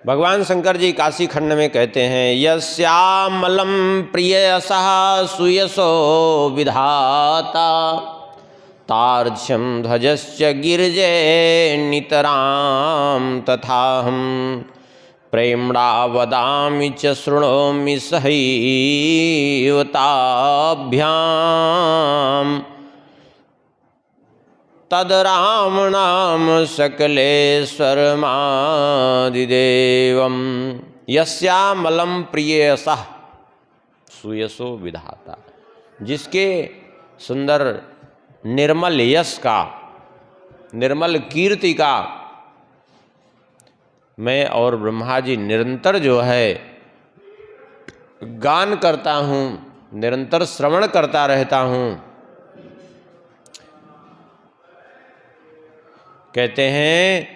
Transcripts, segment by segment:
भगवान शंकर जी काशी खंड में कहते हैं, यस्यामलं प्रियसः सुयसो विधाता तार्क्ष्यं ध्वजश्च गिरिजे नितरां तथाहं प्रेम्णा वदामि च शृणोमि सहैव ताभ्यां तद राम नाम सकलेश्वरमादिदेवम। यस्यामलं प्रियसः सुयसो विधाता, जिसके सुंदर निर्मल यश का, निर्मल कीर्ति का मैं और ब्रह्मा जी निरंतर जो है गान करता हूँ, निरंतर श्रवण करता रहता हूँ। कहते हैं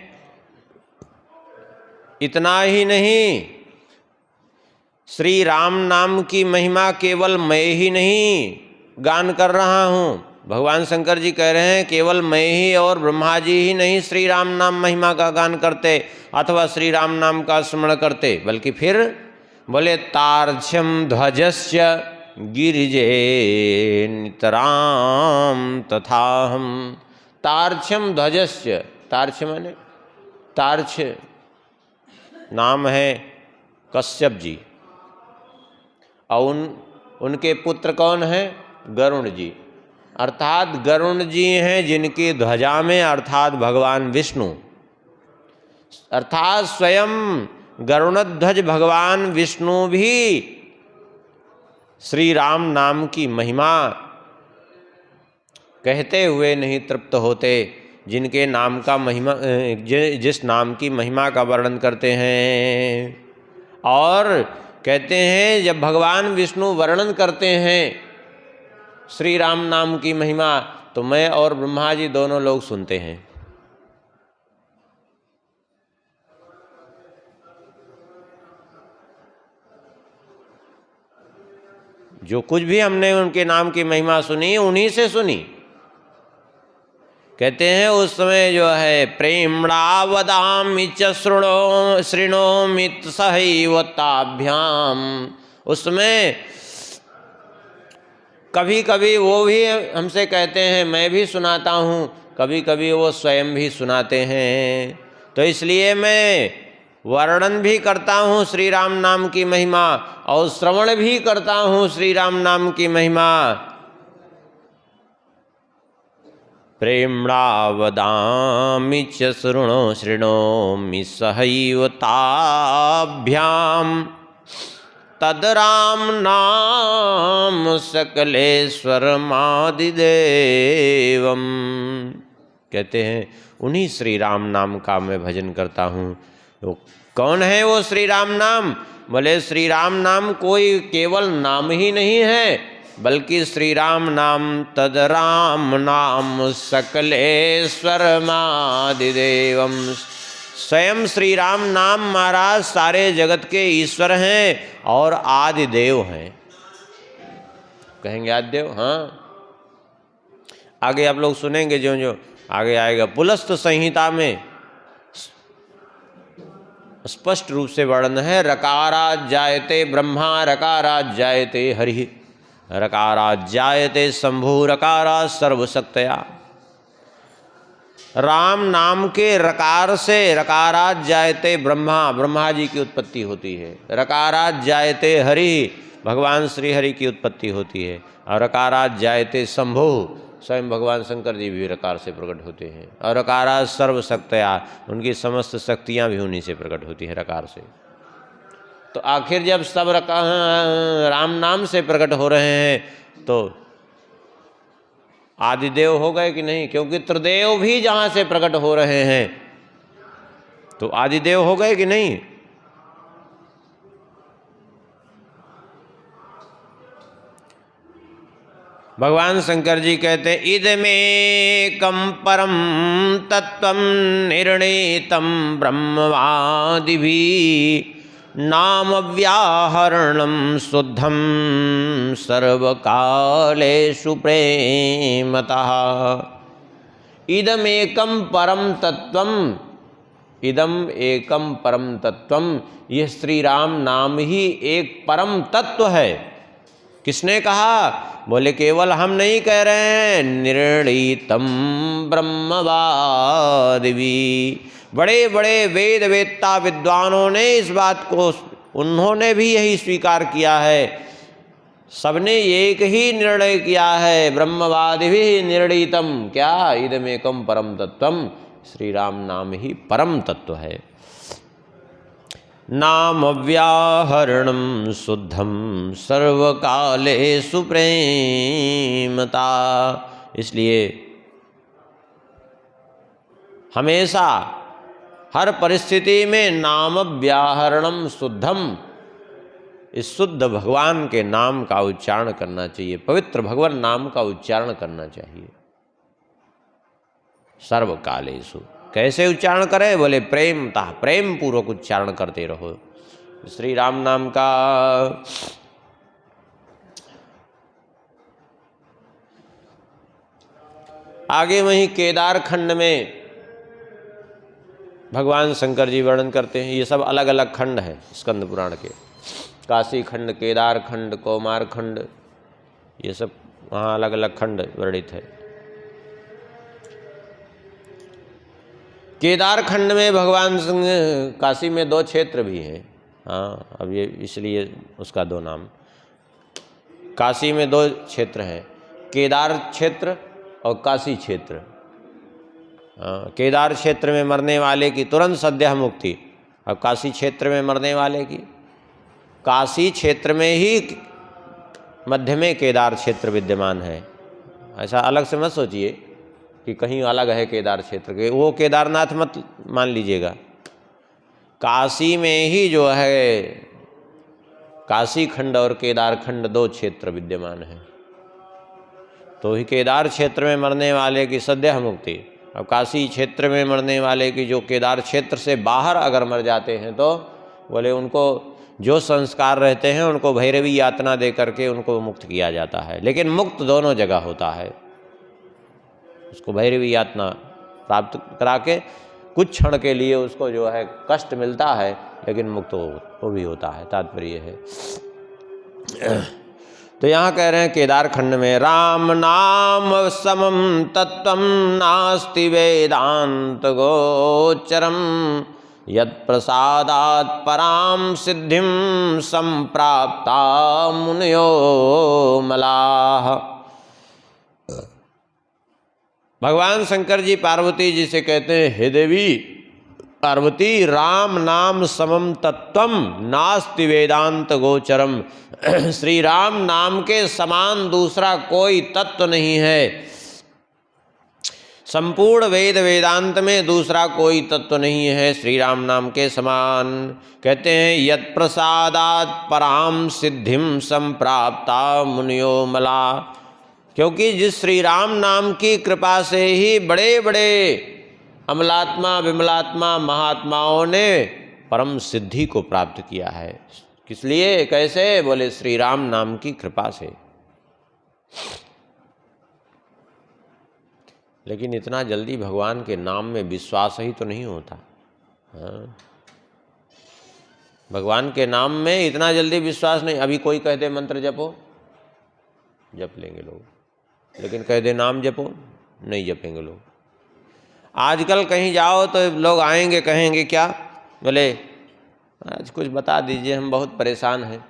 इतना ही नहीं, श्री राम नाम की महिमा केवल मैं ही नहीं गान कर रहा हूँ। भगवान शंकर जी कह रहे हैं केवल मैं ही और ब्रह्मा जी ही नहीं श्री राम नाम महिमा का गान करते अथवा श्री राम नाम का स्मरण करते, बल्कि फिर बोले तार्क्ष्यं ध्वजस्य गिरिजे नितरां तथाहं। तार्क्ष्यं ध्वजस्य, तार्क्ष्य माने तार्क्ष्य नाम है कश्यप जी, और उनके पुत्र कौन है? गरुण जी। अर्थात गरुण जी हैं जिनकी ध्वजा में अर्थात भगवान विष्णु, अर्थात स्वयं गरुणध्वज भगवान विष्णु भी श्री राम नाम की महिमा कहते हुए नहीं तृप्त होते, जिनके नाम का महिमा, जिस नाम की महिमा का वर्णन करते हैं। और कहते हैं जब भगवान विष्णु वर्णन करते हैं श्री राम नाम की महिमा, तो मैं और ब्रह्मा जी दोनों लोग सुनते हैं। जो कुछ भी हमने उनके नाम की महिमा सुनी उन्हीं से सुनी। कहते हैं उस समय जो है प्रेम्णा वदामि च शृणोमि सहैव ताभ्याम, उसमें कभी कभी वो भी हमसे कहते हैं, मैं भी सुनाता हूँ, कभी कभी वो स्वयं भी सुनाते हैं। तो इसलिए मैं वर्णन भी करता हूँ श्री राम नाम की महिमा और श्रवण भी करता हूँ श्री राम नाम की महिमा। प्रेम्णा वदामि च शृणोमि सहैव ताभ्यां तद राम नाम सकलेश्वरमादिदेवम। कहते हैं उन्हीं श्री राम नाम का मैं भजन करता हूँ। तो कौन है वो श्री राम नाम? बोले श्री राम नाम कोई केवल नाम ही नहीं है, बल्कि श्री राम नाम तद राम नाम सकलेश्वरमादिदेवम। स्वयं श्री राम नाम महाराज सारे जगत के ईश्वर हैं और आदि देव हैं। कहेंगे आदि देव? हाँ, आगे आप लोग सुनेंगे, जो जो आगे आएगा पुलस्त संहिता में स्पष्ट रूप से वर्णन है। रकारात् जायते ब्रह्मा, रकारात् जायते हरि, रकारात् जायते शंभु, रकारात् सर्वशक्तया। राम नाम के रकार से रकारात् जायते ब्रह्मा, ब्रह्मा जी की उत्पत्ति होती है। रकारात् जायते हरि, भगवान श्री हरि की उत्पत्ति होती है। और रकारात् जायते शंभु, स्वयं भगवान शंकर जी भी रकार से प्रकट होते हैं। और रकारात् सर्वशक्तया, उनकी समस्त शक्तियाँ भी उन्हीं से प्रकट होती हैं, रकार से। तो आखिर जब सब राम नाम से प्रकट हो रहे हैं तो आदिदेव हो गए कि नहीं? क्योंकि त्रिदेव भी जहाँ से प्रकट हो रहे हैं तो आदिदेव हो गए कि नहीं? भगवान शंकर जी कहते हैं इदमेकं परम तत्वं निर्णीतं ब्रह्मवादिभिः नाम व्याहरणं शुद्धं सर्वकालेषु प्रेमतः। इदमेकं परम तत्वं इदम एकम परम तत्वम, यह श्री राम नाम ही एक परम तत्व है। किसने कहा? बोले केवल हम नहीं कह रहे हैं, निर्णीतम ब्रह्मवादिवी, बड़े बड़े वेद वेत्ता विद्वानों ने इस बात को, उन्होंने भी यही स्वीकार किया है। सबने एक ही निर्णय किया है, ब्रह्मवादिभिः निर्णीतम, क्या? इदमेकम परम तत्वम, श्री राम नाम ही परम तत्व है। नाम व्याहरणम शुद्धम सर्वकालेषु प्रेमता, इसलिए हमेशा हर परिस्थिति में नाम व्याहरणम शुद्धम, इस शुद्ध भगवान के नाम का उच्चारण करना चाहिए, पवित्र भगवान नाम का उच्चारण करना चाहिए सर्वकालेषु। कैसे उच्चारण करें? बोले प्रेमता, प्रेम पूर्वक उच्चारण करते रहो श्री राम नाम का। आगे वहीं केदार खंड में भगवान शंकर जी वर्णन करते हैं। ये सब अलग अलग खंड हैं स्कंद पुराण के, काशी खंड, केदार खंड, कौमार खंड, ये सब वहाँ अलग अलग खंड वर्णित है। केदार खंड में भगवान काशी में 2 क्षेत्र भी हैं। हाँ, अब ये इसलिए उसका 2 नाम। काशी में 2 क्षेत्र हैं, केदार क्षेत्र और काशी क्षेत्र। केदार क्षेत्र में मरने वाले की तुरंत सद्यः मुक्ति, और काशी क्षेत्र में मरने वाले की, काशी क्षेत्र में ही मध्य में केदार क्षेत्र विद्यमान है। ऐसा अलग से मत सोचिए कि कहीं अलग है केदार क्षेत्र के, वो केदारनाथ मत मान लीजिएगा। काशी में ही जो है काशी खंड और केदार खंड 2 क्षेत्र विद्यमान हैं। तो ही केदार क्षेत्र में मरने वाले की सद्यः मुक्ति, और काशी क्षेत्र में मरने वाले की जो केदार क्षेत्र से बाहर अगर मर जाते हैं तो बोले उनको जो संस्कार रहते हैं उनको भैरवी यातना दे करके उनको मुक्त किया जाता है। लेकिन मुक्त दोनों जगह होता है, उसको भैरवी यातना प्राप्त करा के कुछ क्षण के लिए उसको जो है कष्ट मिलता है, लेकिन मुक्त वो भी होता है, तात्पर्य है। तो यहाँ कह रहे हैं केदार खंड में राम नाम समम तत्वम नास्ति वेदांत गोचरम यत् प्रसादात् पराम सिद्धिम संप्राप्ता मुनयो मलाः। भगवान शंकर जी पार्वती जी से कहते हैं, हे देवी पार्वती, राम नाम समम तत्वम नास्ति वेदांत गोचरम, श्री राम नाम के समान दूसरा कोई तत्व नहीं है। संपूर्ण वेद वेदांत में दूसरा कोई तत्व नहीं है श्री राम नाम के समान। कहते हैं यत् प्रसादात् पराम सिद्धिम संप्राप्ता मुनियो मला, क्योंकि जिस श्री राम नाम की कृपा से ही बड़े बड़े अमलात्मा विमलात्मा महात्माओं ने परम सिद्धि को प्राप्त किया है। किस लिए? कैसे? बोले श्री राम नाम की कृपा से। लेकिन इतना जल्दी भगवान के नाम में विश्वास ही तो नहीं होता। हाँ, भगवान के नाम में इतना जल्दी विश्वास नहीं। अभी कोई कह दे मंत्र जपो, जप लेंगे लोग, लेकिन कह दे नाम जपो, नहीं जपेंगे लोग। आजकल कहीं जाओ तो लोग आएंगे, कहेंगे क्या? बोले आज कुछ बता दीजिए, हम बहुत परेशान हैं,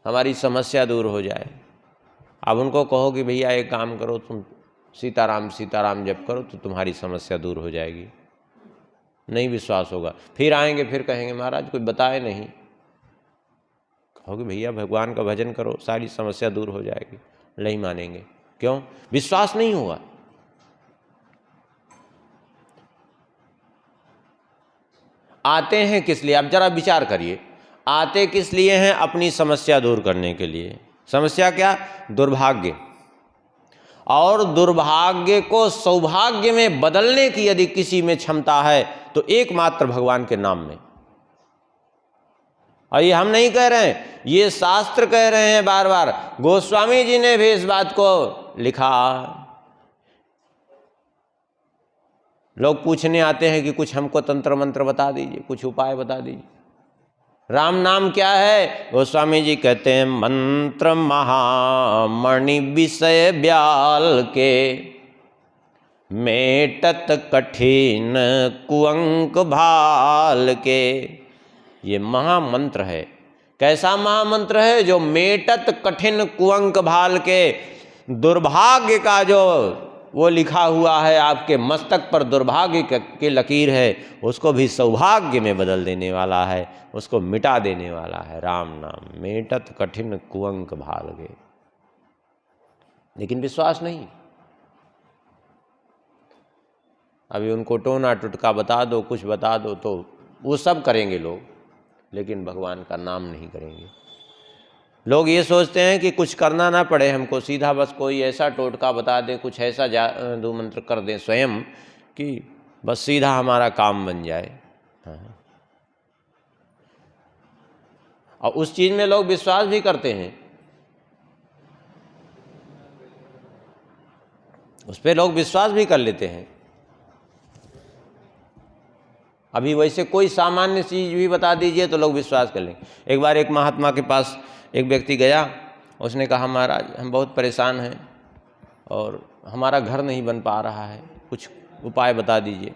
हमारी समस्या दूर हो जाए। अब उनको कहो कि भैया एक काम करो, तुम सीताराम सीताराम जप करो तो तुम्हारी समस्या दूर हो जाएगी, नहीं विश्वास होगा। फिर आएंगे, फिर कहेंगे महाराज कुछ बताए नहीं। कहोगे भैया भगवान का भजन करो, सारी समस्या दूर हो जाएगी, नहीं मानेंगे। क्यों? विश्वास नहीं हुआ। आते हैं किस लिए? अब जरा विचार करिए, आते किस लिए हैं? अपनी समस्या दूर करने के लिए। समस्या क्या? दुर्भाग्य। और दुर्भाग्य को सौभाग्य में बदलने की यदि किसी में क्षमता है तो एकमात्र भगवान के नाम में। और ये हम नहीं कह रहे हैं, ये शास्त्र कह रहे हैं बार बार। गोस्वामी जी ने भी इस बात को लिखा। लोग पूछने आते हैं कि कुछ हमको तंत्र मंत्र बता दीजिए, कुछ उपाय बता दीजिए। राम नाम क्या है? गोस्वामी जी कहते हैं मंत्र महामणि विषय ब्याल के, मेटत कठिन कुअंक भाल के। ये महामंत्र है। कैसा महामंत्र है? जो मेटत कठिन कुअंक भाल के, दुर्भाग्य का जो वो लिखा हुआ है आपके मस्तक पर, दुर्भाग्य की लकीर है, उसको भी सौभाग्य में बदल देने वाला है, उसको मिटा देने वाला है राम नाम। मेटत कठिन कुअंक भाल के। लेकिन विश्वास नहीं। अभी उनको टोना टुटका बता दो, कुछ बता दो तो वो सब करेंगे लोग, लेकिन भगवान का नाम नहीं करेंगे। लोग ये सोचते हैं कि कुछ करना ना पड़े हमको, सीधा बस कोई ऐसा टोटका बता दे, कुछ ऐसा जादू मंत्र कर दें स्वयं कि बस सीधा हमारा काम बन जाए। हाँ। और उस चीज़ में लोग विश्वास भी करते हैं, उस पर लोग विश्वास भी कर लेते हैं। अभी वैसे कोई सामान्य चीज़ भी बता दीजिए तो लोग विश्वास कर लेंगे। एक बार एक महात्मा के पास एक व्यक्ति गया, उसने कहा महाराज हम बहुत परेशान हैं और हमारा घर नहीं बन पा रहा है, कुछ उपाय बता दीजिए।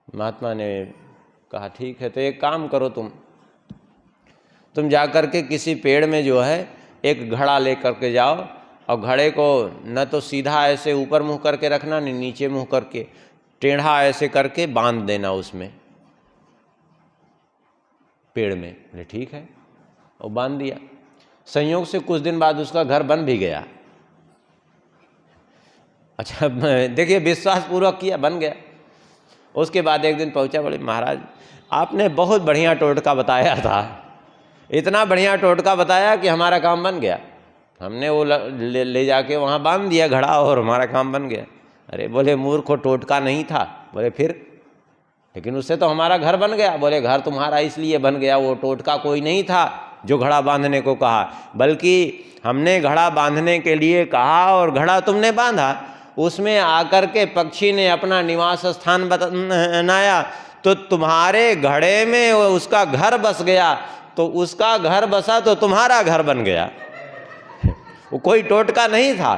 महात्मा ने कहा ठीक है, तो एक काम करो, तुम जा कर के किसी पेड़ में जो है एक घड़ा ले करके जाओ, और घड़े को न तो सीधा ऐसे ऊपर मुँह करके रखना, नहीं नीचे मुँह करके, टेढ़ा ऐसे करके बांध देना उसमें पेड़ में। बोले ठीक है, और बांध दिया। संयोग से कुछ दिन बाद उसका घर बन भी गया। अच्छा देखिए, विश्वास पूर्वक किया, बन गया। उसके बाद एक दिन पहुंचा, बोले महाराज आपने बहुत बढ़िया टोटका बताया था, इतना बढ़िया टोटका बताया कि हमारा काम बन गया। हमने वो ले जाके वहाँ बांध दिया घड़ा और हमारा काम बन गया। अरे बोले मूर्खो, टोटका नहीं था। बोले फिर? लेकिन उससे तो हमारा घर बन गया। बोले घर तुम्हारा इसलिए बन गया, वो टोटका कोई नहीं था जो घड़ा बांधने को कहा, बल्कि हमने घड़ा बांधने के लिए कहा और घड़ा तुमने बांधा। उसमें आकर के पक्षी ने अपना निवास स्थान बनाया, तो तुम्हारे घड़े में उसका घर बस गया, तो उसका घर बसा तो तुम्हारा घर बन गया। वो कोई टोटका नहीं था।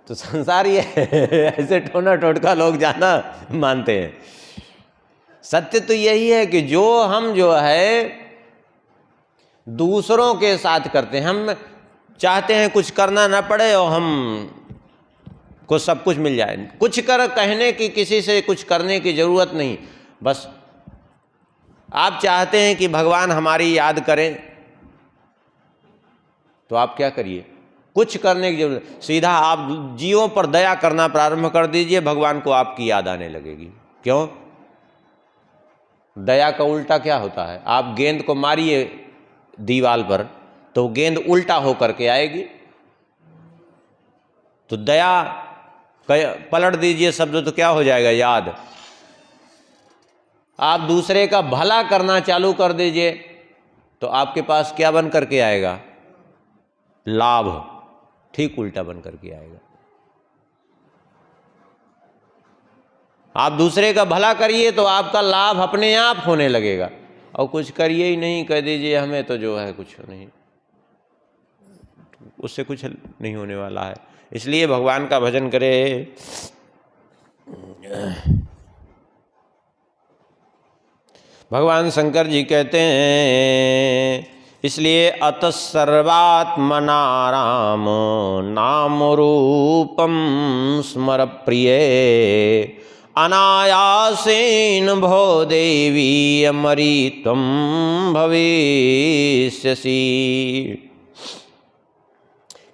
तो संसार ये ऐसे टोना टोटका लोग जाना मानते हैं। सत्य तो यही है कि जो हम जो है दूसरों के साथ करते हैं, हम चाहते हैं कुछ करना ना पड़े और हम को सब कुछ मिल जाए, कुछ कर कहने की, किसी से कुछ करने की जरूरत नहीं। बस आप चाहते हैं कि भगवान हमारी याद करें, तो आप क्या करिए, कुछ करने की जरूरत, सीधा आप जीवों पर दया करना प्रारंभ कर दीजिए, भगवान को आपकी याद आने लगेगी। क्यों? दया का उल्टा क्या होता है? आप गेंद को मारिए दीवार पर तो गेंद उल्टा होकर के आएगी। तो दया पलट दीजिए शब्द तो क्या हो जाएगा? याद। आप दूसरे का भला करना चालू कर दीजिए तो आपके पास क्या बन करके आएगा? लाभ। ठीक उल्टा बन करके आएगा। आप दूसरे का भला करिए तो आपका लाभ अपने आप होने लगेगा, और कुछ करिए ही नहीं, कह दीजिए हमें तो जो है कुछ नहीं, उससे कुछ नहीं होने वाला है। इसलिए भगवान का भजन करे। भगवान शंकर जी कहते हैं, इसलिए अतः सर्वात्मना राम नाम रूपम स्मर प्रिय, अनायासेन भो देवी अमरी त्वं भविष्यसि।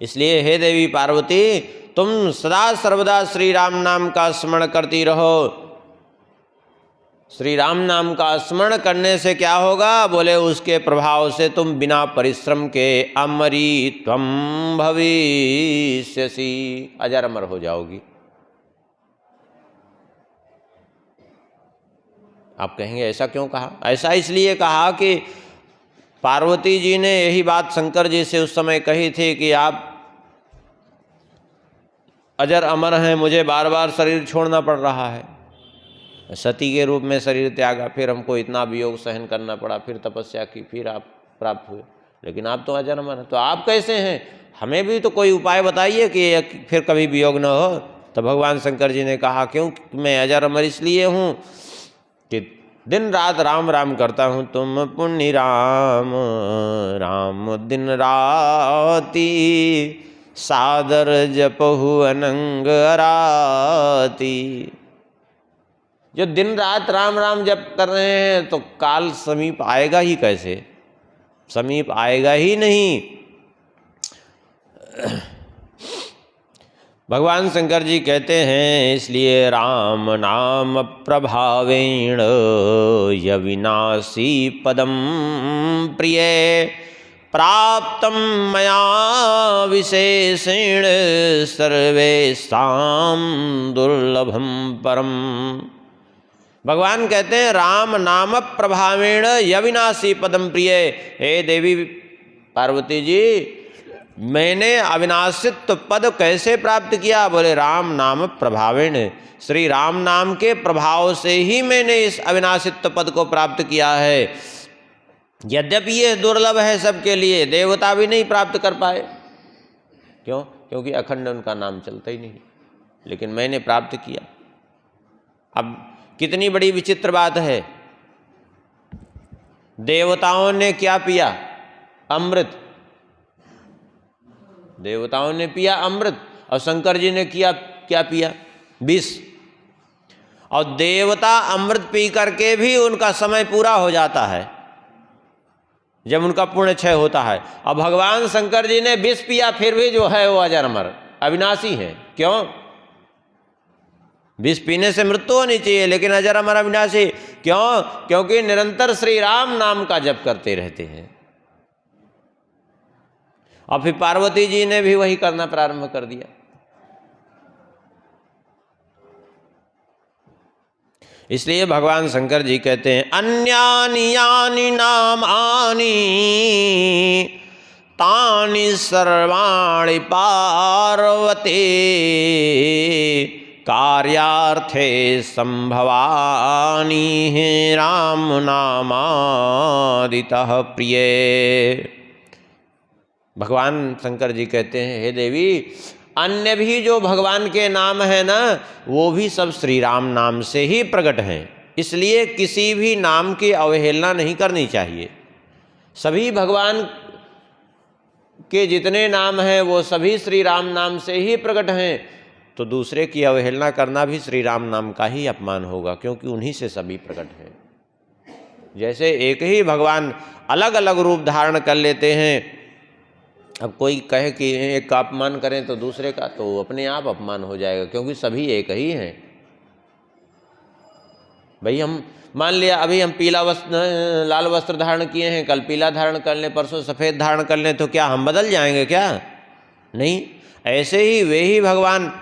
इसलिए हे देवी पार्वती, तुम सदा सर्वदा श्री राम नाम का स्मरण करती रहो। श्री राम नाम का स्मरण करने से क्या होगा? बोले उसके प्रभाव से तुम बिना परिश्रम के अमरी त्वं भविष्यसि, अजर अमर हो जाओगी। आप कहेंगे ऐसा क्यों कहा? ऐसा इसलिए कहा कि पार्वती जी ने यही बात शंकर जी से उस समय कही थी कि आप अजर अमर हैं, मुझे बार बार शरीर छोड़ना पड़ रहा है। सती के रूप में शरीर त्यागा, फिर हमको इतना वियोग सहन करना पड़ा, फिर तपस्या की, फिर आप प्राप्त हुए, लेकिन आप तो अजर अमर हैं, तो आप कैसे हैं? हमें भी तो कोई उपाय बताइए कि फिर कभी वियोग न हो। तो भगवान शंकर जी ने कहा, क्यों मैं अजर अमर इसलिए हूँ कि दिन रात राम राम करता हूँ, तुम पुण्य राम राम दिन राती, सादर जपहु अनंग अराती। जो दिन रात राम राम जप कर रहे हैं तो काल समीप आएगा ही कैसे? समीप आएगा ही नहीं। भगवान शंकर जी कहते हैं, इसलिए राम नाम प्रभावेण यविनाशी पदम प्रिय, प्राप्तम मया विशेषेण सर्वेषां दुर्लभम परम। भगवान कहते हैं, राम नाम प्रभावेण यविनाशी पदम प्रिय। हे देवी पार्वती जी, मैंने अविनाशित्व पद कैसे प्राप्त किया? बोले राम नाम प्रभावेण, श्री राम नाम के प्रभाव से ही मैंने इस अविनाशित्व पद को प्राप्त किया है। यद्यपि ये दुर्लभ है सबके लिए, देवता भी नहीं प्राप्त कर पाए। क्यों? क्योंकि अखंड उनका नाम चलता ही नहीं, लेकिन मैंने प्राप्त किया। अब कितनी बड़ी विचित्र बात है, देवताओं ने क्या पिया? अमृत। देवताओं ने पिया अमृत, और शंकर जी ने क्या पिया? विष। और देवता अमृत पी करके भी उनका समय पूरा हो जाता है जब उनका पुण्य क्षय होता है। और भगवान शंकर जी ने विष पिया, फिर भी जो है वो अजर अमर अविनाशी है। क्यों? विष पीने से मृत्यु होनी चाहिए, लेकिन अजर अमर अविनाशी क्यों? क्योंकि निरंतर श्री राम नाम का जप करते रहते हैं। और फिर पार्वती जी ने भी वही करना प्रारंभ कर दिया। इसलिए भगवान शंकर जी कहते हैं, अन्यानि यानि नामानि तानि सर्वाणि पार्वती, कार्यार्थे संभवानि राम नामादितः प्रिय। भगवान शंकर जी कहते हैं, हे देवी, अन्य भी जो भगवान के नाम है ना, वो भी सब श्री राम नाम से ही प्रकट हैं। इसलिए किसी भी नाम की अवहेलना नहीं करनी चाहिए। सभी भगवान के जितने नाम हैं वो सभी श्री राम नाम से ही प्रकट हैं, तो दूसरे की अवहेलना करना भी श्री राम नाम का ही अपमान होगा, क्योंकि उन्हीं से सभी प्रकट हैं। जैसे एक ही भगवान अलग अलग रूप धारण कर लेते हैं। अब कोई कहे कि एक का अपमान करें तो दूसरे का, तो अपने आप अपमान हो जाएगा, क्योंकि सभी एक ही हैं। भाई हम मान लिया अभी हम लाल वस्त्र धारण किए हैं, कल पीला धारण कर लें, परसों सफ़ेद धारण कर लें, तो क्या हम बदल जाएंगे क्या? नहीं। ऐसे ही वे ही भगवान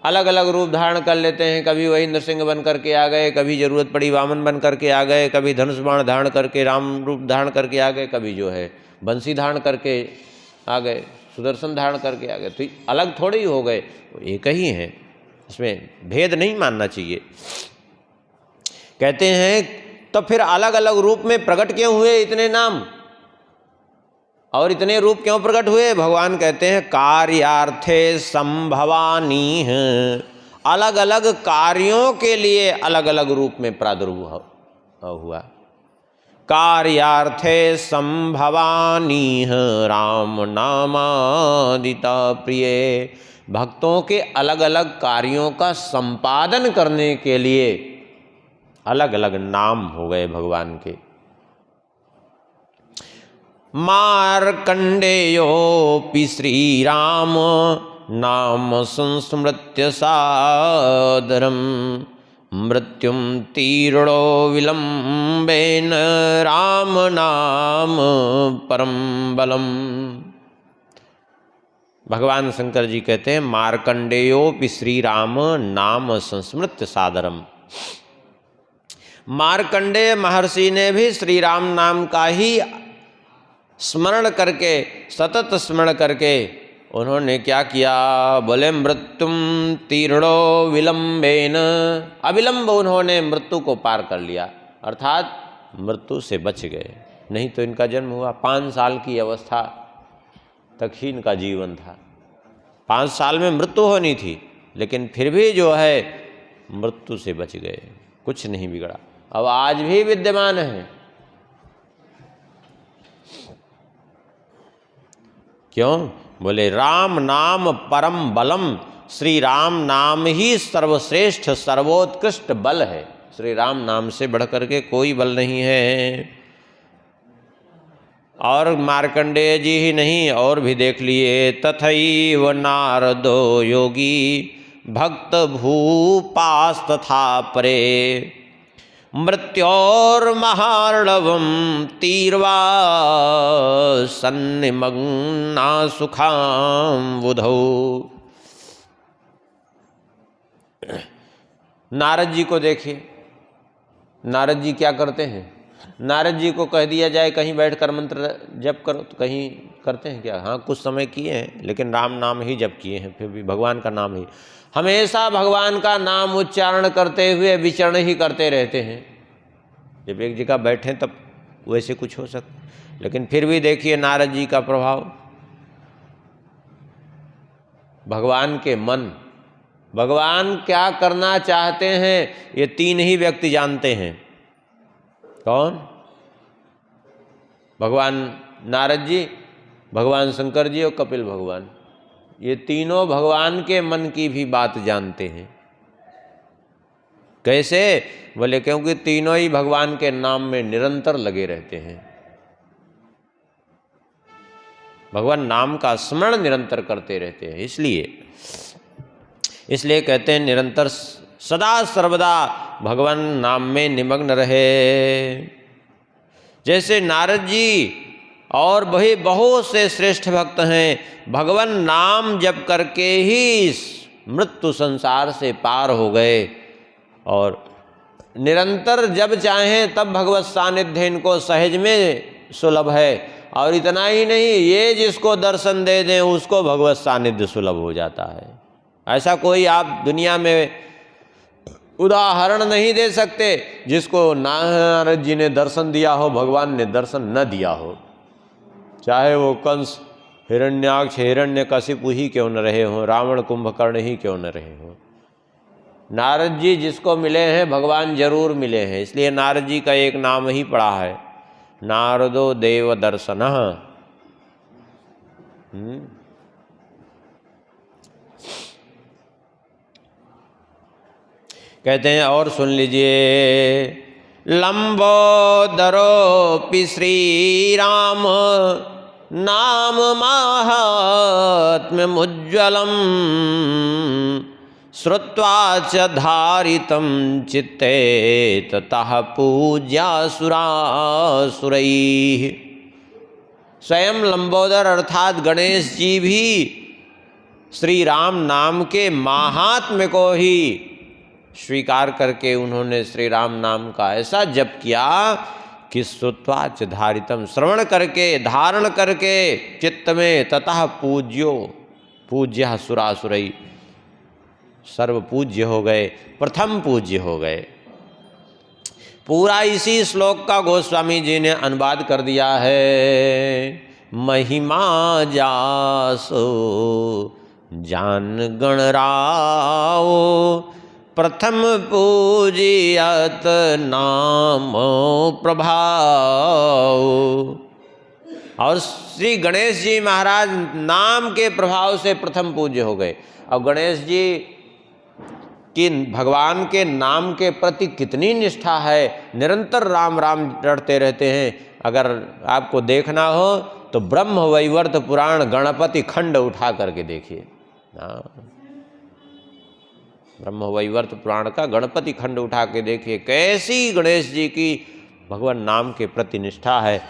अलग अलग रूप धारण कर लेते हैं। कभी वही नृसिंह बन करके आ गए, कभी जरूरत पड़ी वामन बन करके आ गए, कभी धनुष बाण धारण करके राम रूप धारण करके आ गए, कभी जो है बंसी धारण करके आ गए, सुदर्शन धारण करके आ गए। तो अलग थोड़े ही हो गए, एक ही हैं। इसमें भेद नहीं मानना चाहिए। कहते हैं तो फिर अलग अलग रूप में प्रकट क्यों हुए इतने नाम, और इतने रूप क्यों प्रकट हुए? भगवान कहते हैं, कार्यार्थे संभवानी हैं। अलग अलग कार्यों के लिए अलग अलग रूप में प्रादुर्भाव हुआ। कार्यार्थे संभवानी हैं राम नामादिता प्रिय। भक्तों के अलग अलग कार्यों का संपादन करने के लिए अलग अलग नाम हो गए भगवान के। मार्कंडेयोपि श्री राम नाम संस्मृत्य सादरम, मृत्युम तीर्णो विलंबेन राम नाम परम बलम। भगवान शंकर जी कहते हैं, मार्कंडेयोपि श्री राम नाम संस्मृत्य सादरम। मार्कंडेय महर्षि ने भी श्री राम नाम का ही स्मरण करके, सतत स्मरण करके उन्होंने क्या किया, बोले मृत्युम तीर्णो विलंबेन, अविलंब उन्होंने मृत्यु को पार कर लिया, अर्थात मृत्यु से बच गए। नहीं तो इनका जन्म हुआ 5 साल की अवस्था तक ही इनका जीवन था। 5 साल में मृत्यु होनी थी, लेकिन फिर भी जो है मृत्यु से बच गए, कुछ नहीं बिगड़ा। अब आज भी विद्यमान है। क्यों? बोले राम नाम परम बलम, श्री राम नाम ही सर्वश्रेष्ठ सर्वोत्कृष्ट बल है। श्री राम नाम से बढ़कर के कोई बल नहीं है। और मार्कंडेय जी ही नहीं, और भी देख लिए, तथैव नारदो योगी भक्त भूपास्तथा परे, मृत्योर्महार्णवं तीर्वा सन्निमग्ना सुखां बुधौ। नारद जी को देखिए, नारद जी क्या करते हैं? नारद जी को कह दिया जाए कहीं बैठकर मंत्र जप करो तो कहीं करते हैं क्या? हाँ, कुछ समय किए हैं, लेकिन राम नाम ही जप किए हैं, फिर भी भगवान का नाम ही, हमेशा भगवान का नाम उच्चारण करते हुए विचरण ही करते रहते हैं। जब एक जगह बैठें तब वैसे कुछ हो सकता, लेकिन फिर भी देखिए नारद जी का प्रभाव, भगवान के मन, भगवान क्या करना चाहते हैं ये 3 ही व्यक्ति जानते हैं। कौन? भगवान नारद जी, भगवान शंकर जी और कपिल भगवान। ये तीनों भगवान के मन की भी बात जानते हैं। कैसे? बोले क्योंकि तीनों ही भगवान के नाम में निरंतर लगे रहते हैं। भगवान नाम का स्मरण निरंतर करते रहते हैं, इसलिए कहते हैं निरंतर सदा सर्वदा भगवान नाम में निमग्न रहे। जैसे नारद जी और वही बहुत से श्रेष्ठ भक्त हैं, भगवान नाम जप करके ही मृत्यु संसार से पार हो गए, और निरंतर जब चाहें तब भगवत सानिध्य इनको सहज में सुलभ है। और इतना ही नहीं, ये जिसको दर्शन दे दें उसको भगवत सानिध्य सुलभ हो जाता है। ऐसा कोई आप दुनिया में उदाहरण नहीं दे सकते जिसको नारद जी ने दर्शन दिया हो, भगवान ने दर्शन न दिया हो। चाहे वो कंस, हिरण्याक्ष, हिरण्यकशिपु ही क्यों न रहे हों, रावण कुंभकर्ण ही क्यों न रहे हों, नारद जी जिसको मिले हैं भगवान जरूर मिले हैं। इसलिए नारद जी का एक नाम ही पड़ा है, नारदो देव दर्शनः। कहते हैं और सुन लीजिए, लंबोदरोपि श्री राम नाम माहात्म्यमुज्ज्वलम् श्रुत्वा च धारितं चित्ते ततः पूज्यासुरासुरैः। स्वयं लंबोदर अर्थात गणेश जी भी श्री राम नाम के महात्म्य को ही स्वीकार करके उन्होंने श्री राम नाम का ऐसा जप किया कि श्रुत्वा च धारितम, श्रवण करके धारण करके चित्त में, ततः पूज्य सुरासुरई, सर्व पूज्य हो गए, प्रथम पूज्य हो गए। पूरा इसी श्लोक का गोस्वामी जी ने अनुवाद कर दिया है। महिमा जासो जान गणराओ प्रथम पूजियत नाम प्रभाव। और श्री गणेश जी महाराज नाम के प्रभाव से प्रथम पूज्य हो गए। और गणेश जी कि भगवान के नाम के प्रति कितनी निष्ठा है, निरंतर राम राम रटते रहते हैं। अगर आपको देखना हो तो ब्रह्म वैवर्त पुराण गणपति खंड उठा करके देखिए। ब्रह्म वैवर्त पुराण का गणपति खंड उठा के देखिए, कैसी गणेश जी की भगवान नाम के प्रति निष्ठा है।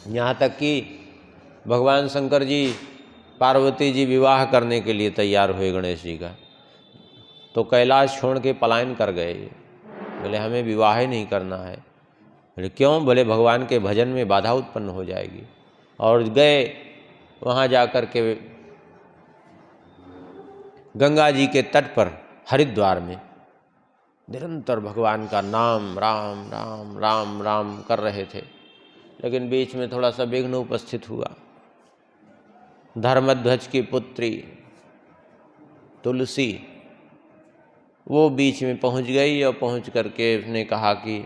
यहाँ तक कि भगवान शंकर जी पार्वती जी विवाह करने के लिए तैयार हुए गणेश जी का, तो कैलाश छोड़ के पलायन कर गए। बोले हमें विवाह ही नहीं करना है। बोले क्यों? बोले भगवान के भजन में बाधा उत्पन्न हो जाएगी। और गए वहाँ जा कर के गंगा जी के तट पर हरिद्वार में निरंतर भगवान का नाम राम राम राम राम कर रहे थे। लेकिन बीच में थोड़ा सा विघ्न उपस्थित हुआ। धर्मध्वज की पुत्री तुलसी वो बीच में पहुंच गई और पहुंच करके उसने कहा कि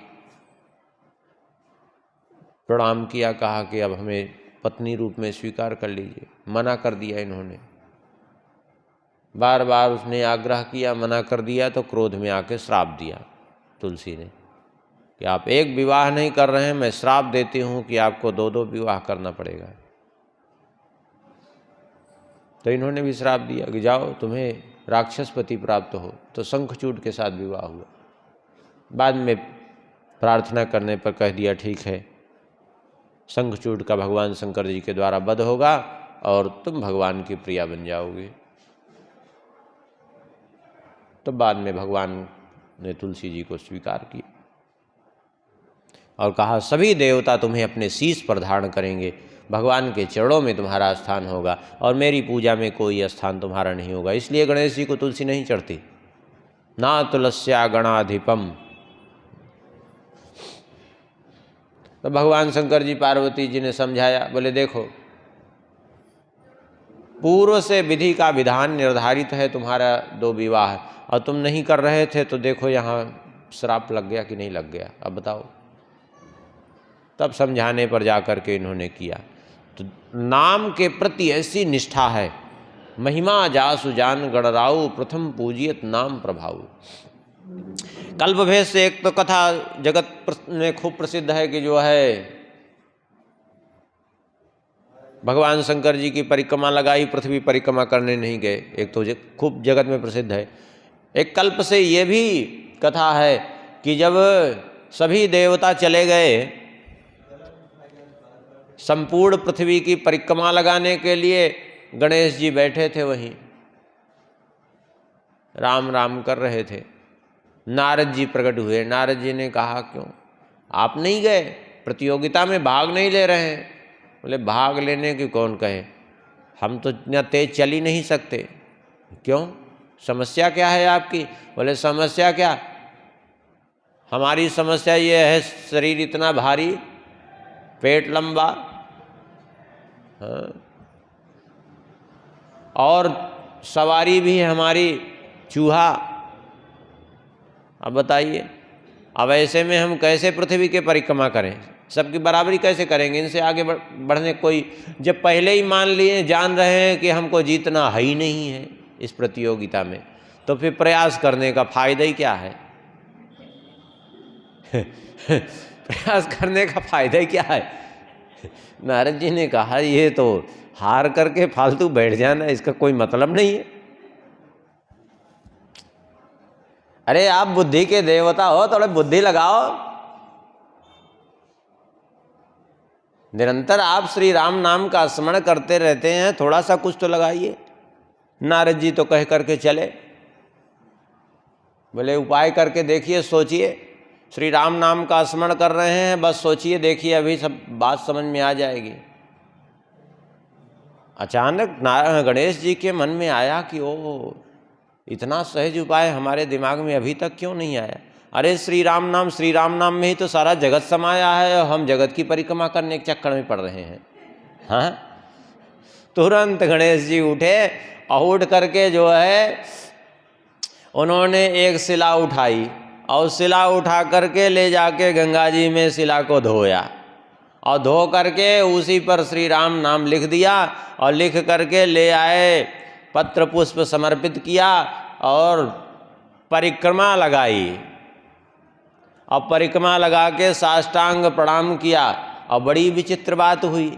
प्रणाम किया, कहा कि अब हमें पत्नी रूप में स्वीकार कर लीजिए। मना कर दिया इन्होंने, बार बार उसने आग्रह किया, मना कर दिया तो क्रोध में आके श्राप दिया तुलसी ने कि आप एक विवाह नहीं कर रहे हैं, मैं श्राप देती हूँ कि आपको 2-2 विवाह करना पड़ेगा। तो इन्होंने भी श्राप दिया कि जाओ तुम्हें राक्षस पति प्राप्त हो। तो शंखचूड के साथ विवाह हुआ। बाद में प्रार्थना करने पर कह दिया ठीक है, शंखचूड का भगवान शंकर जी के द्वारा वध होगा और तुम भगवान की प्रिया बन जाओगे। तो बाद में भगवान ने तुलसी जी को स्वीकार किया और कहा सभी देवता तुम्हें अपने शीश पर धारण करेंगे, भगवान के चरणों में तुम्हारा स्थान होगा और मेरी पूजा में कोई स्थान तुम्हारा नहीं होगा। इसलिए गणेश जी को तुलसी नहीं चढ़ती। ना तुलस्या गणाधिपम। तो भगवान शंकर जी पार्वती जी ने समझाया, बोले देखो पूर्व से विधि का विधान निर्धारित है तुम्हारा 2 विवाह और तुम नहीं कर रहे थे, तो देखो यहाँ श्राप लग गया कि नहीं लग गया, अब बताओ। तब समझाने पर जाकर के इन्होंने किया। तो नाम के प्रति ऐसी निष्ठा है, महिमा जासु जान गणराऊ, प्रथम पूजियत नाम प्रभाऊ। कल्प भेद से एक तो कथा जगत में खूब प्रसिद्ध है कि जो है भगवान शंकर जी की परिक्रमा लगाई, पृथ्वी परिक्रमा करने नहीं गए। एक तो खूब जगत में प्रसिद्ध है। एक कल्प से ये भी कथा है कि जब सभी देवता चले गए संपूर्ण पृथ्वी की परिक्रमा लगाने के लिए, गणेश जी बैठे थे वहीं राम राम कर रहे थे। नारद जी प्रकट हुए। नारद जी ने कहा क्यों आप नहीं गए, प्रतियोगिता में भाग नहीं ले रहे हैं? बोले भाग लेने की कौन कहे, हम तो इतना तेज चल ही नहीं सकते। क्यों, समस्या क्या है आपकी? बोले समस्या क्या, हमारी समस्या ये है शरीर इतना भारी, पेट लंबा, हाँ, और सवारी भी है हमारी चूहा। अब बताइए, अब ऐसे में हम कैसे पृथ्वी के परिक्रमा करें, सबकी बराबरी कैसे करेंगे? इनसे आगे बढ़ने कोई, जब पहले ही मान लिए जान रहे हैं कि हमको जीतना है ही नहीं है इस प्रतियोगिता में, तो फिर प्रयास करने का फायदा ही क्या है? प्रयास करने का फायदा ही क्या है? नारद जी ने कहा ये तो हार करके फालतू बैठ जाना, इसका कोई मतलब नहीं है। अरे आप बुद्धि के देवता हो, थोड़ा बुद्धि लगाओ। निरंतर आप श्री राम नाम का स्मरण करते रहते हैं, थोड़ा सा कुछ तो लगाइए। नारद जी तो कह करके चले। बोले उपाय करके देखिए, सोचिए, श्री राम नाम का स्मरण कर रहे हैं, बस सोचिए, देखिए अभी सब बात समझ में आ जाएगी। अचानक गणेश जी के मन में आया कि ओ, इतना सहज उपाय हमारे दिमाग में अभी तक क्यों नहीं आया? अरे श्री राम नाम में ही तो सारा जगत समाया है और हम जगत की परिक्रमा करने के चक्कर में पड़ रहे हैं। हाँ, तुरंत गणेश जी उठे और उठ करके जो है उन्होंने एक शिला उठाई और शिला उठा करके ले जाके गंगा जी में शिला को धोया और धो करके उसी पर श्री राम नाम लिख दिया और लिख करके ले आए, पत्र पुष्प समर्पित किया और परिक्रमा लगाई और परिक्रमा लगा के साष्टांग प्रणाम किया। और बड़ी विचित्र बात हुई,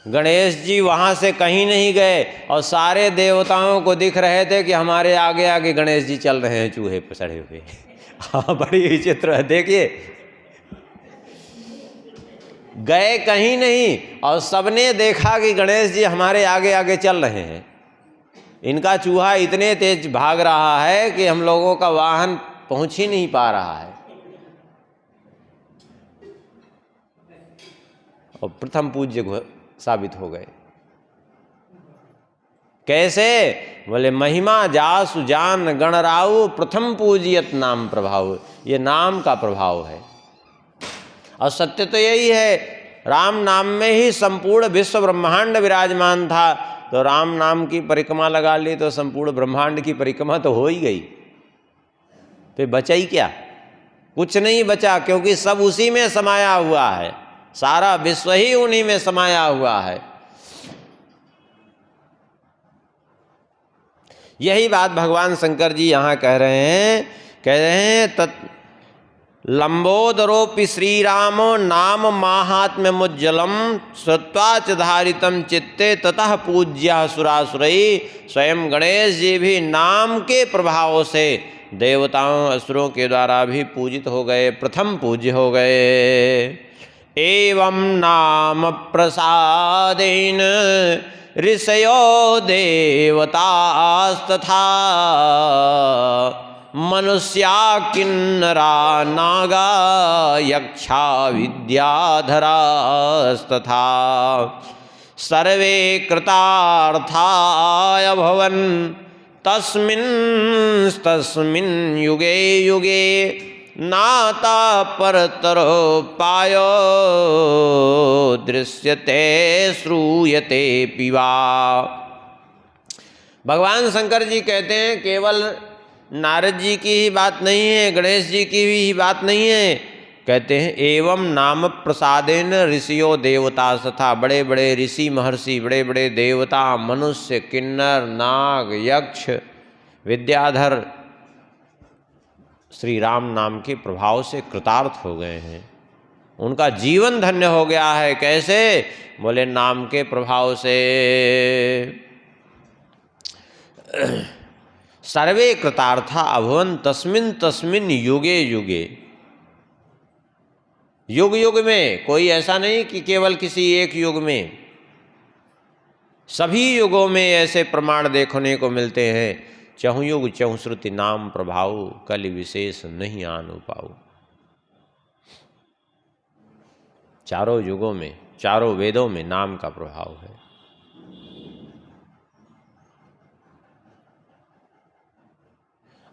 गणेश जी वहाँ से कहीं नहीं गए और सारे देवताओं को दिख रहे थे कि हमारे आगे आगे गणेश जी चल रहे हैं चूहे पर चढ़े हुए। हाँ, बड़ी विचित्र है। देखिए, गए कहीं नहीं और सबने देखा कि गणेश जी हमारे आगे आगे चल रहे हैं। इनका चूहा इतने तेज भाग रहा है कि हम लोगों का वाहन पहुंच ही नहीं पा रहा है। और प्रथम पूज्य साबित हो गए। कैसे? बोले महिमा जासु जान गणराउ प्रथम पूजियत नाम प्रभाव। ये नाम का प्रभाव है। और सत्य तो यही है, राम नाम में ही संपूर्ण विश्व ब्रह्मांड विराजमान था। तो राम नाम की परिक्रमा लगा ली तो संपूर्ण ब्रह्मांड की परिक्रमा तो हो ही गई। फिर बचा ही क्या? कुछ नहीं बचा, क्योंकि सब उसी में समाया हुआ है। सारा विश्व ही उन्हीं में समाया हुआ है। यही बात भगवान शंकर जी यहाँ कह रहे हैं लंबोदरोपि श्रीरामो नाम माहात्म्य मुज्जलम सत्वाच धारितम चित्ते ततः पूज्या सुरासुरई। स्वयं गणेश जी भी नाम के प्रभाव से देवताओं असुरों के द्वारा भी पूजित हो गए, प्रथम पूज्य हो गए। एवं नाम प्रसादेन ऋषयो देवतास्तथा मनुष्या किन्नरा नागा यक्षा विद्याधरास्तथा सर्वे कृतार्थाय भवन तस्मिन् युगे युगे नाता परतरो पायो दृश्यते श्रूयते पिवा। भगवान शंकर जी कहते हैं केवल नारद जी की ही बात नहीं है, गणेश जी की भी बात नहीं है। कहते हैं एवं नाम प्रसादेन ऋषियो देवता तथा बड़े बड़े ऋषि महर्षि, बड़े बड़े देवता, मनुष्य, किन्नर, नाग, यक्ष, विद्याधर श्री राम नाम के प्रभाव से कृतार्थ हो गए हैं। उनका जीवन धन्य हो गया है। कैसे? बोले नाम के प्रभाव से। सर्वे कृतार्था अभवन तस्मिन् युगे युगे। युग युग में, कोई ऐसा नहीं कि केवल किसी एक युग में, सभी युगों में ऐसे प्रमाण देखने को मिलते हैं। चहु युग चहु श्रुति नाम प्रभाव कलि विशेष नहीं आनु पाऊ। चारों युगों में, चारों वेदों में नाम का प्रभाव है।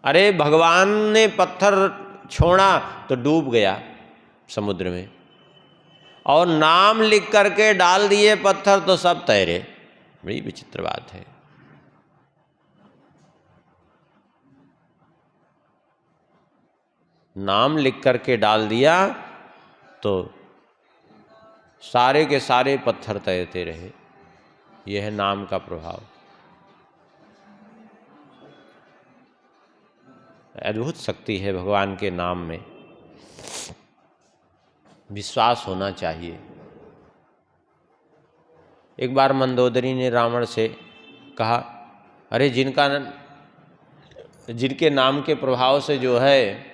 अरे भगवान ने पत्थर छोड़ा तो डूब गया समुद्र में, और नाम लिख करके डाल दिए पत्थर तो सब तैरे। बड़ी विचित्र बात है। नाम लिख करके डाल दिया तो सारे के सारे पत्थर तैरते रहे। यह है नाम का प्रभाव। अद्भुत शक्ति है भगवान के नाम में। विश्वास होना चाहिए। एक बार मंदोदरी ने रावण से कहा, अरे जिनके नाम के प्रभाव से जो है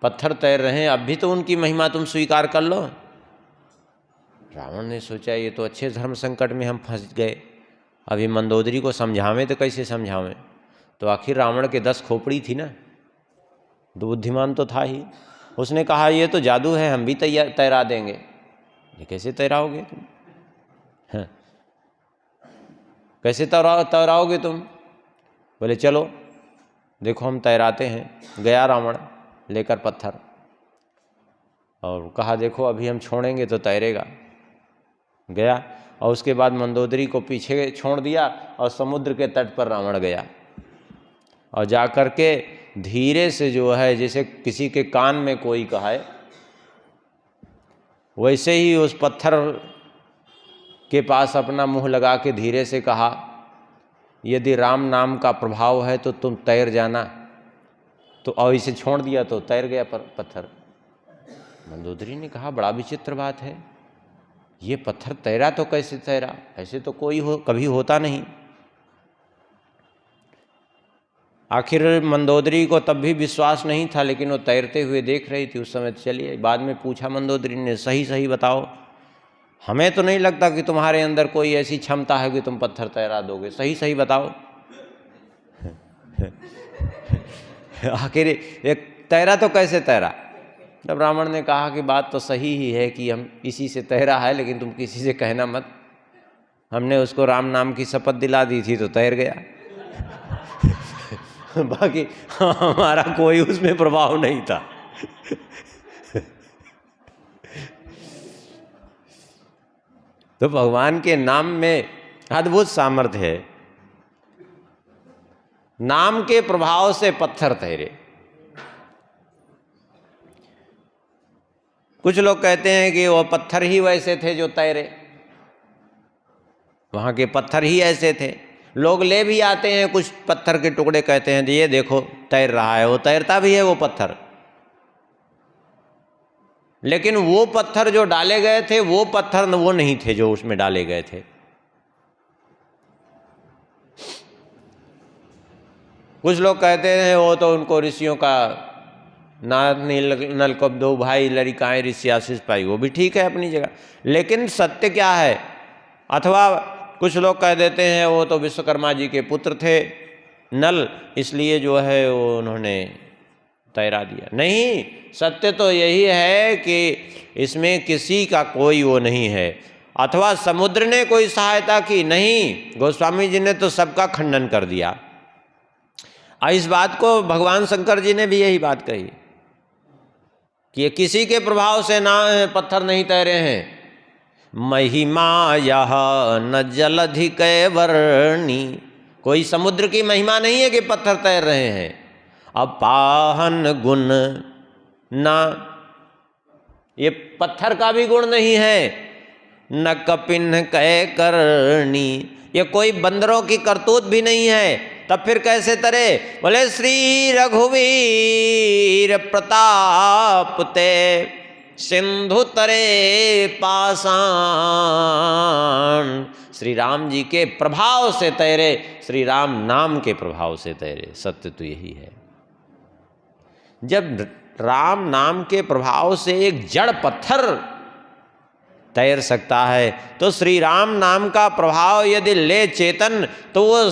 पत्थर तैर रहे हैं, अब भी तो उनकी महिमा तुम स्वीकार कर लो। रावण ने सोचा ये तो अच्छे धर्म संकट में हम फंस गए, अभी मंदोदरी को समझावें तो कैसे समझावें। तो आखिर रावण के 10 खोपड़ी थी ना, तो बुद्धिमान तो था ही। उसने कहा ये तो जादू है, हम भी तैरा देंगे। ये कैसे तैराओगे तुम? हाँ। कैसे तैराओगे तुम? बोले चलो देखो हम तैराते हैं। गया रावण लेकर पत्थर और कहा देखो अभी हम छोड़ेंगे तो तैरेगा। गया और उसके बाद मंदोदरी को पीछे छोड़ दिया और समुद्र के तट पर रावण गया और जाकर के धीरे से जो है जैसे किसी के कान में कोई कहे, वैसे ही उस पत्थर के पास अपना मुंह लगा के धीरे से कहा, यदि राम नाम का प्रभाव है तो तुम तैर जाना। तो और इसे छोड़ दिया तो तैर गया पत्थर। मंदोदरी ने कहा बड़ा विचित्र बात है, ये पत्थर तैरा तो कैसे तैरा? ऐसे तो कभी होता नहीं। आखिर मंदोदरी को तब भी विश्वास नहीं था, लेकिन वो तैरते हुए देख रही थी उस समय। चलिए बाद में पूछा मंदोदरी ने, सही बताओ, हमें तो नहीं लगता कि तुम्हारे अंदर कोई ऐसी क्षमता है कि तुम पत्थर तैरा दोगे, सही बताओ। आखिर एक तैरा तो कैसे तैरा? जब रावण ने कहा कि बात तो सही ही है कि हम इसी से तैरा है, लेकिन तुम किसी से कहना मत, हमने उसको राम नाम की शपथ दिला दी थी तो तैर गया। बाकी हमारा कोई उसमें प्रभाव नहीं था। तो भगवान के नाम में अद्भुत सामर्थ्य है। नाम के प्रभाव से पत्थर तैरे। कुछ लोग कहते हैं कि वो पत्थर ही वैसे थे जो तैरे, वहां के पत्थर ही ऐसे थे। लोग ले भी आते हैं कुछ पत्थर के टुकड़े, कहते हैं ये देखो तैर रहा है, वो तैरता भी है वो पत्थर। लेकिन वो पत्थर जो डाले गए थे वो पत्थर वो नहीं थे जो उसमें डाले गए थे। कुछ लोग कहते हैं वो तो उनको ऋषियों का नाथ नलकब दो भाई लड़िकाएँ ऋषि आशीष पाई, वो भी ठीक है अपनी जगह, लेकिन सत्य क्या है? अथवा कुछ लोग कह देते हैं वो तो विश्वकर्मा जी के पुत्र थे नल, इसलिए जो है वो उन्होंने तैरा दिया। नहीं, सत्य तो यही है कि इसमें किसी का कोई वो नहीं है। अथवा समुद्र ने कोई सहायता की? नहीं, गोस्वामी जी ने तो सबका खंडन कर दिया। इस बात को भगवान शंकर जी ने भी यही बात कही कि ये किसी के प्रभाव से ना पत्थर नहीं तैरे हैं। महिमा यह न जलधिक वर्णी, कोई समुद्र की महिमा नहीं है कि पत्थर तैर रहे हैं। अपाहन गुण ना, ये पत्थर का भी गुण नहीं है। न कपिन कह करनी, ये कोई बंदरों की करतूत भी नहीं है। तब फिर कैसे तरे? बोले श्री रघुवीर प्रताप ते सिंधु तरे पाषाण। श्री राम जी के प्रभाव से तैरे, श्री राम नाम के प्रभाव से तैरे। सत्य तो यही है। जब राम नाम के प्रभाव से एक जड़ पत्थर तैर सकता है, तो श्री राम नाम का प्रभाव यदि ले चेतन, तो वो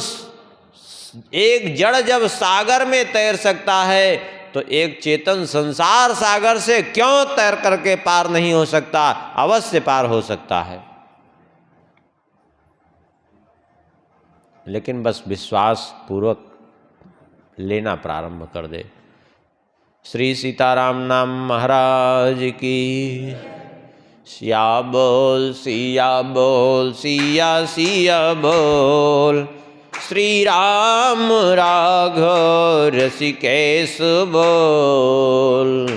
एक जड़ जब सागर में तैर सकता है, तो एक चेतन संसार सागर से क्यों तैर करके पार नहीं हो सकता? अवश्य पार हो सकता है। लेकिन बस विश्वास पूर्वक लेना प्रारंभ कर दे। श्री सीताराम नाम महाराज की। सिया बोल सिया बोल सिया सिया बोल। श्री राम राघव ऋषिकेश बोल।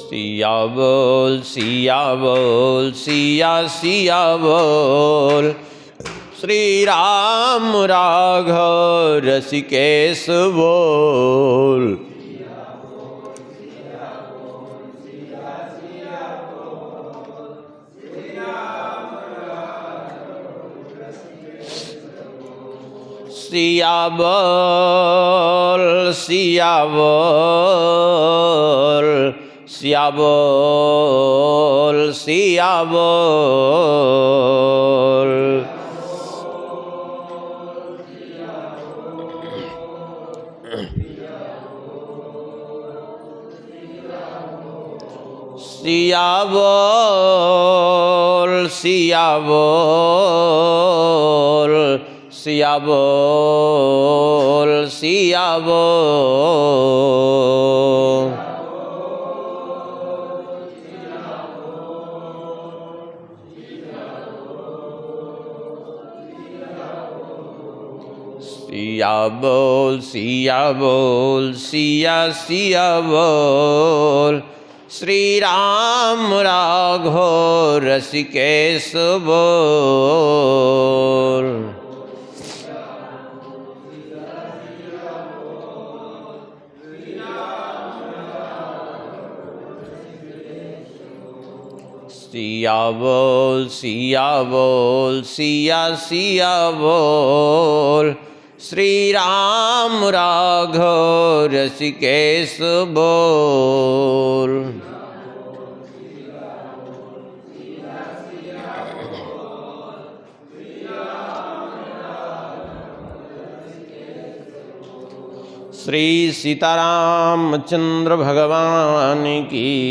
सिया बोल सिया बोल सिया सिया बोल। श्री राम राघव ऋषिकेश बोल। सिया बोल सिया बोल सिया बोल सिया बोल। सिया बोल सिया बोल सिया बोल सिया बोल। सिया बोल सिया बोल सिया सिया बोल। श्री राम राघव ऋषिकेश बोल। सिया बोल सिया बोल सिया सिया बोल। श्री राम राघव ऋषिकेश बोल। श्री सीतारामचंद्र भगवान की।